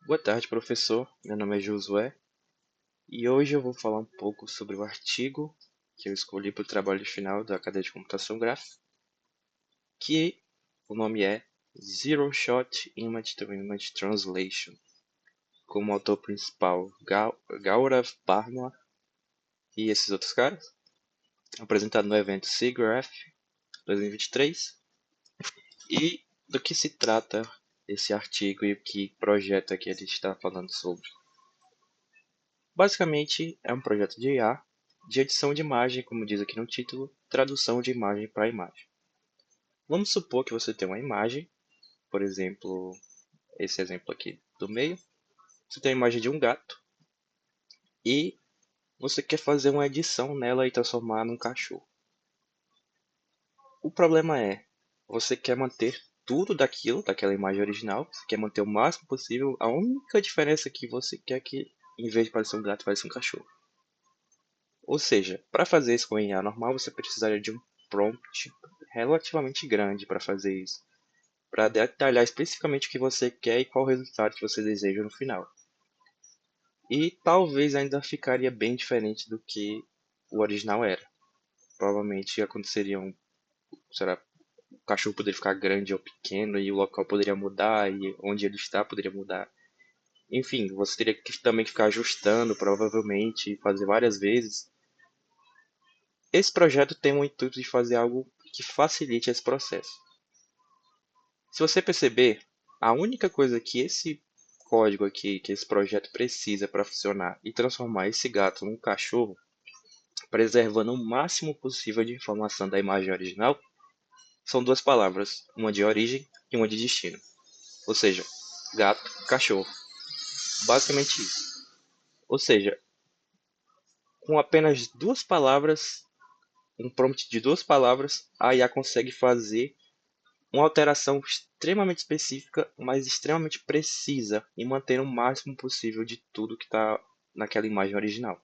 Boa tarde, professor. Meu nome é Josué e hoje eu vou falar um pouco sobre o artigo que eu escolhi para o trabalho final da cadeia de computação gráfica, que o nome é Zero Shot Image to Image Translation, como autor principal Gaurav Parmar e esses outros caras, apresentado no evento SIGGRAPH 2023. E do que se trata esse artigo e que projeto que a gente está falando sobre. Basicamente, é um projeto de IA de edição de imagem, como diz aqui no título, tradução de imagem para imagem. Vamos supor que você tem uma imagem, por exemplo, esse exemplo aqui do meio. Você tem a imagem de um gato e você quer fazer uma edição nela e transformar num cachorro. O problema é, você quer manter tudo daquela imagem original, você quer manter o máximo possível. A única diferença é que você quer que, em vez de parecer um gato, pareça um cachorro. Ou seja, para fazer isso com IA normal, você precisaria de um prompt relativamente grande para fazer isso, para detalhar especificamente o que você quer e qual resultado que você deseja no final. E talvez ainda ficaria bem diferente do que o original era. Provavelmente aconteceria será, o cachorro poderia ficar grande ou pequeno e o local poderia mudar e onde ele está poderia mudar. Enfim, você teria que também ficar ajustando, provavelmente, e fazer várias vezes. Esse projeto tem o intuito de fazer algo que facilite esse processo. Se você perceber, a única coisa que esse código aqui, que esse projeto precisa para funcionar e transformar esse gato num cachorro, preservando o máximo possível de informação da imagem original, são duas palavras, uma de origem e uma de destino. Ou seja, gato, cachorro. Basicamente isso. Ou seja, com apenas duas palavras, um prompt de duas palavras, a IA consegue fazer uma alteração extremamente específica, mas extremamente precisa e mantendo o máximo possível de tudo que está naquela imagem original.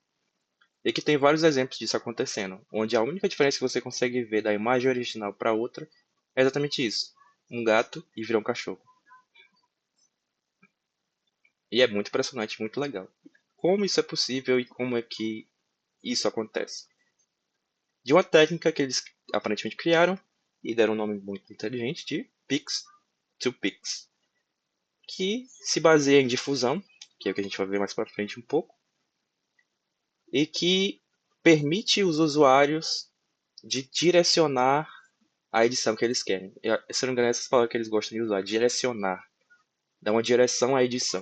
E aqui tem vários exemplos disso acontecendo, onde a única diferença que você consegue ver da imagem original para outra é exatamente isso: um gato e virar um cachorro. E é muito impressionante, muito legal. Como isso é possível e como é que isso acontece? De uma técnica que eles aparentemente criaram e deram um nome muito inteligente de Pix to Pix, que se baseia em difusão, que é o que a gente vai ver mais para frente um pouco, e que permite os usuários de direcionar a edição que eles querem. Se não me engano, essas palavras que eles gostam de usar, direcionar, dar uma direção à edição.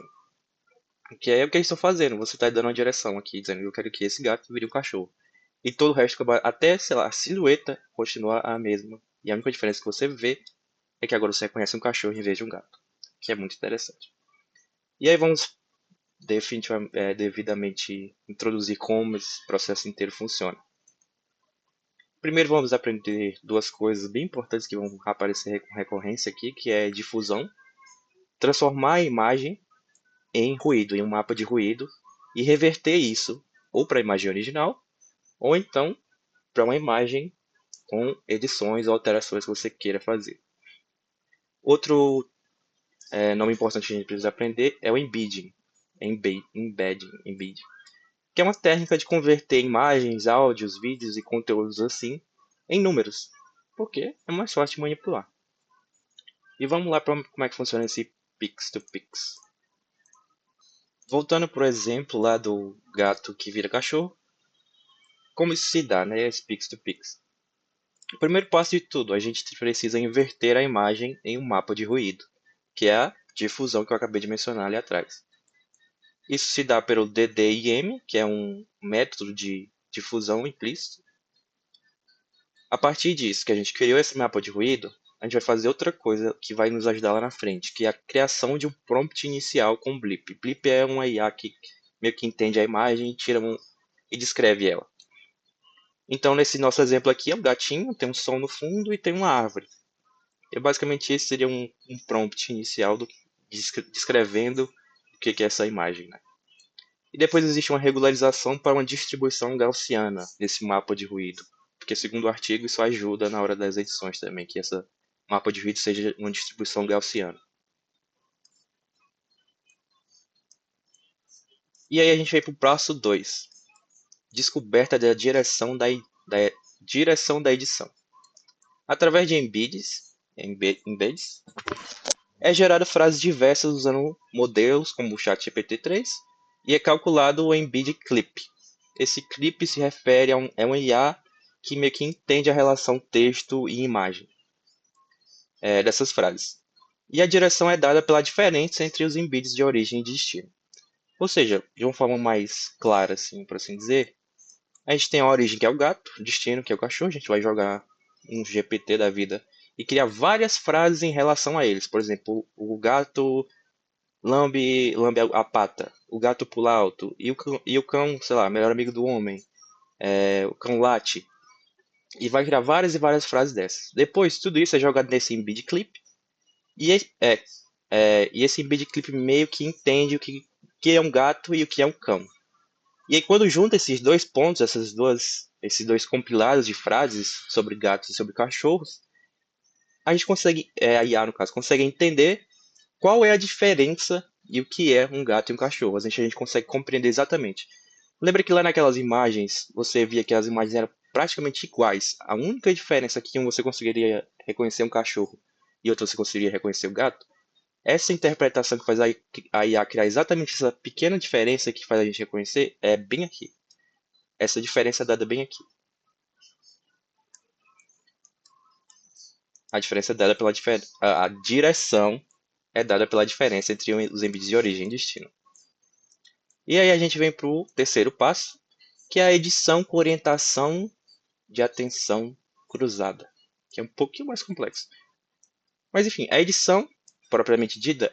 Que é o que eles estão fazendo, você está dando uma direção aqui, dizendo que eu quero que esse gato vire um cachorro. E todo o resto, até, sei lá, a silhueta continua a mesma. E a única diferença que você vê é que agora você reconhece um cachorro em vez de um gato. Que é muito interessante. E aí vamos devidamente introduzir como esse processo inteiro funciona. Primeiro vamos aprender duas coisas bem importantes que vão aparecer com recorrência aqui, que é difusão, transformar a imagem em ruído, em um mapa de ruído, e reverter isso ou para a imagem original, ou então para uma imagem com edições ou alterações que você queira fazer. Outro nome importante que a gente precisa aprender é o embedding, embedding, que é uma técnica de converter imagens, áudios, vídeos e conteúdos assim em números, porque é mais fácil de manipular. E vamos lá para como é que funciona esse Pix-to-Pix. Voltando para o exemplo lá do gato que vira cachorro, como isso se dá, né, esse Pix-to-Pix? O primeiro passo de tudo, a gente precisa inverter a imagem em um mapa de ruído, que é a difusão que eu acabei de mencionar ali atrás. Isso se dá pelo DDIM, que é um método de difusão implícito. A partir disso, que a gente criou esse mapa de ruído, a gente vai fazer outra coisa que vai nos ajudar lá na frente, que é a criação de um prompt inicial com blip. Blip é uma IA que meio que entende a imagem e descreve ela. Então, nesse nosso exemplo aqui, é um gatinho, tem um som no fundo e tem uma árvore. E basicamente esse seria um prompt inicial descrevendo o que é essa imagem, né? E depois existe uma regularização para uma distribuição gaussiana nesse mapa de ruído, porque segundo o artigo isso ajuda na hora das edições também, que essa mapa de ruído seja uma distribuição gaussiana. E aí a gente vai para o passo 2, descoberta da direção da edição. Através de embeds, é gerada frases diversas usando modelos como o ChatGPT-3 e é calculado o embed clip. Esse clip se refere a um IA que meio que entende a relação texto e imagem dessas frases. E a direção é dada pela diferença entre os embeds de origem e de destino. Ou seja, de uma forma mais clara, assim, por assim dizer, a gente tem a origem, que é o gato, o destino, que é o cachorro. A gente vai jogar um GPT da vida e criar várias frases em relação a eles. Por exemplo, o gato lambe a pata, o gato pula alto, e o cão, sei lá, melhor amigo do homem, o cão late. E vai criar várias e várias frases dessas. Depois, tudo isso é jogado nesse embed clip. E, e esse embed clip meio que entende que é um gato e o que é um cão. E aí, quando junta esses dois pontos, esses dois compilados de frases sobre gatos e sobre cachorros, a gente consegue, a IA no caso, consegue entender qual é a diferença e o que é um gato e um cachorro. A gente consegue compreender exatamente. Lembra que lá naquelas imagens, você via que as imagens eram praticamente iguais. A única diferença é que um você conseguiria reconhecer um cachorro e outro você conseguiria reconhecer o gato. Essa interpretação que faz a IA criar exatamente essa pequena diferença que faz a gente reconhecer é bem aqui. Essa diferença é dada bem aqui. A diferença é dada pela a direção é dada pela diferença entre os embeds de origem e destino. E aí a gente vem para o terceiro passo, que é a edição com orientação de atenção cruzada, que é um pouquinho mais complexo. Mas enfim, a edição propriamente dita,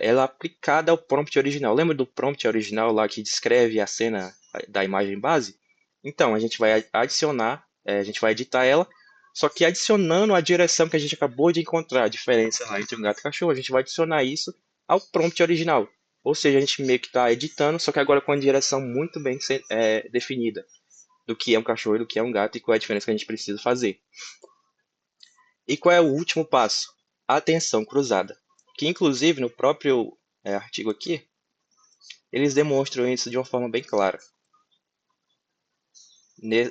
ela é aplicada ao prompt original. Lembra do prompt original lá que descreve a cena da imagem base? Então, a gente vai adicionar, a gente vai editar ela, só que adicionando a direção que a gente acabou de encontrar, a diferença lá entre um gato e um cachorro, a gente vai adicionar isso ao prompt original. Ou seja, a gente meio que está editando, só que agora com a direção muito bem definida do que é um cachorro e do que é um gato e qual é a diferença que a gente precisa fazer. E qual é o último passo? Atenção cruzada. Que inclusive no próprio artigo aqui, eles demonstram isso de uma forma bem clara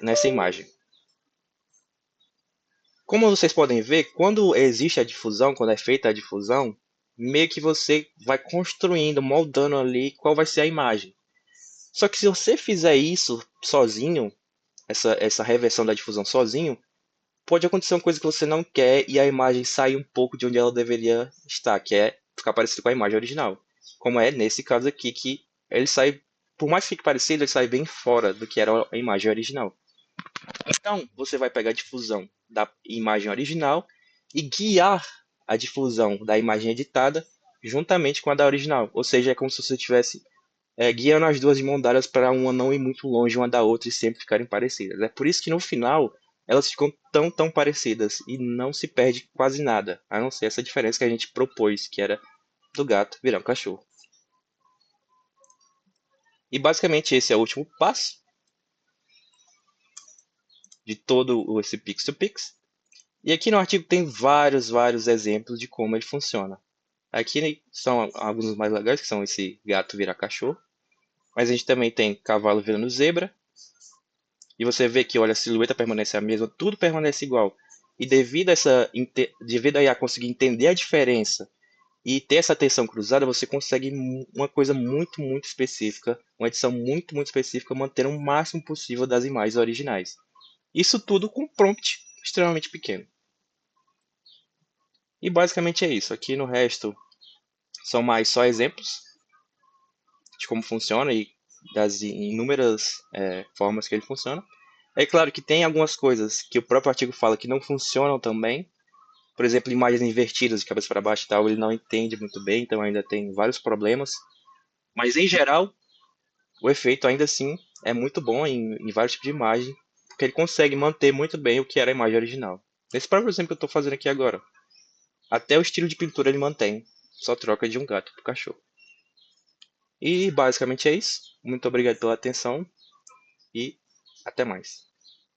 nessa imagem. Como vocês podem ver, quando existe a difusão, quando é feita a difusão, meio que você vai construindo, moldando ali qual vai ser a imagem. Só que se você fizer isso sozinho, essa reversão da difusão sozinho, pode acontecer uma coisa que você não quer e a imagem sai um pouco de onde ela deveria estar, que é ficar parecido com a imagem original. Como é nesse caso aqui, que ele sai, por mais que fique parecido, ele sai bem fora do que era a imagem original. Então, você vai pegar a difusão da imagem original e guiar a difusão da imagem editada juntamente com a da original. Ou seja, é como se você estivesse guiando as duas de mão dadas para uma não ir muito longe uma da outra e sempre ficarem parecidas. É por isso que no final elas ficam tão parecidas e não se perde quase nada, a não ser essa diferença que a gente propôs, que era do gato virar um cachorro. E basicamente esse é o último passo de todo esse Pix-to-Pix. E aqui no artigo tem vários exemplos de como ele funciona. Aqui são alguns mais legais, que são esse gato virar cachorro. Mas a gente também tem cavalo virando zebra. E você vê que olha, a silhueta permanece a mesma, tudo permanece igual. E devido a IA conseguir entender a diferença e ter essa atenção cruzada, você consegue uma coisa muito específica, uma edição muito específica, mantendo o máximo possível das imagens originais. Isso tudo com um prompt extremamente pequeno. E basicamente é isso. Aqui no resto são mais só exemplos de como funciona e das inúmeras formas que ele funciona. É claro que tem algumas coisas que o próprio artigo fala que não funcionam também. Por exemplo, imagens invertidas de cabeça para baixo e tal, ele não entende muito bem, então ainda tem vários problemas. Mas em geral, o efeito ainda assim é muito bom em vários tipos de imagem, porque ele consegue manter muito bem o que era a imagem original. Nesse próprio exemplo que eu estou fazendo aqui agora, até o estilo de pintura ele mantém, só troca de um gato para o cachorro. E basicamente é isso. Muito obrigado pela atenção e até mais.